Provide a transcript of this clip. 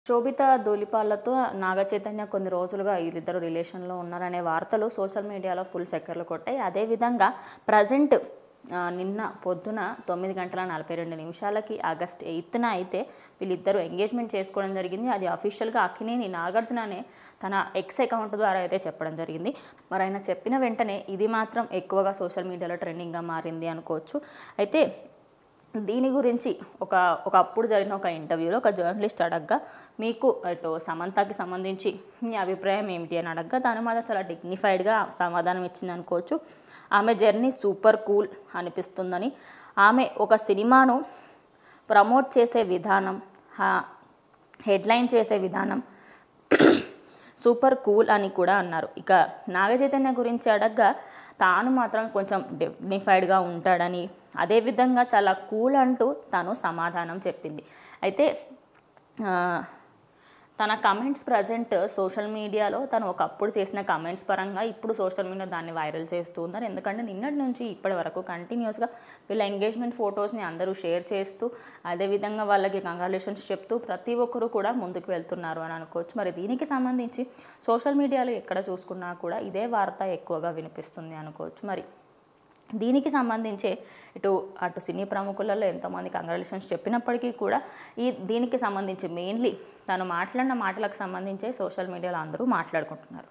శోభిత ధూళిపాలతో నాగ చైతన్య కొన్ని రోజులుగా వీళ్ళిద్దరు రిలేషన్లో ఉన్నారనే వార్తలు సోషల్ మీడియాలో ఫుల్ చక్కర్లు కొట్టాయి. అదేవిధంగా ప్రజెంట్ నిన్న పొద్దున 9:42 ఆగస్ట్ 8న అయితే వీళ్ళిద్దరూ ఎంగేజ్మెంట్ చేసుకోవడం జరిగింది. అది అఫీషియల్గా అక్కినేని నాగార్జుననే తన ఎక్స్ అకౌంట్ ద్వారా అయితే చెప్పడం జరిగింది. మరి ఆయన చెప్పిన వెంటనే ఇది మాత్రం ఎక్కువగా సోషల్ మీడియాలో ట్రెండింగ్గా మారింది అనుకోవచ్చు. అయితే దీని గురించి ఒకప్పుడు జరిగిన ఒక ఇంటర్వ్యూలో ఒక జర్నలిస్ట్ అడగ్గా, మీకు అటు సమంతకి సంబంధించి మీ అభిప్రాయం ఏమిటి అని అడగ్గా తను మాత్రం చాలా డిగ్నిఫైడ్గా సమాధానం ఇచ్చింది అనుకోవచ్చు. ఆమె జర్నీ సూపర్ కూల్ అనిపిస్తుందని, ఆమె ఒక సినిమాను ప్రమోట్ చేసే విధానం, హెడ్లైన్ చేసే విధానం సూపర్ కూల్ అని కూడా అన్నారు. ఇక నాగ చైతన్య గురించి అడగ్గా తాను మాత్రం కొంచెం డిగ్నిఫైడ్గా ఉంటాడని, అదేవిధంగా చాలా కూల్ అంటూ తను సమాధానం చెప్పింది. అయితే తన కమెంట్స్ ప్రజెంట్ సోషల్ మీడియాలో తను ఒకప్పుడు చేసిన కమెంట్స్ పరంగా ఇప్పుడు సోషల్ మీడియా దాన్ని వైరల్ చేస్తూ ఉన్నారు. ఎందుకంటే నిన్నటి నుంచి ఇప్పటి వరకు కంటిన్యూస్గా వీళ్ళ ఎంగేజ్మెంట్ ఫొటోస్ని అందరూ షేర్ చేస్తూ, అదేవిధంగా వాళ్ళకి కంగ్రాచులేషన్స్ చెప్తూ ప్రతి ఒక్కరు కూడా ముందుకు వెళ్తున్నారు అని అనుకోవచ్చు. మరి దీనికి సంబంధించి సోషల్ మీడియాలో ఎక్కడ చూసుకున్నా కూడా ఇదే వార్త ఎక్కువగా వినిపిస్తుంది అనుకోవచ్చు. మరి దీనికి సంబంధించే అటు సినీ ప్రముఖులలో ఎంతోమంది కంగ్రాచులేషన్స్ చెప్పినప్పటికీ కూడా దీనికి సంబంధించి మెయిన్లీ తను మాట్లాడిన మాటలకు సంబంధించే సోషల్ మీడియాలో అందరూ మాట్లాడుకుంటున్నారు.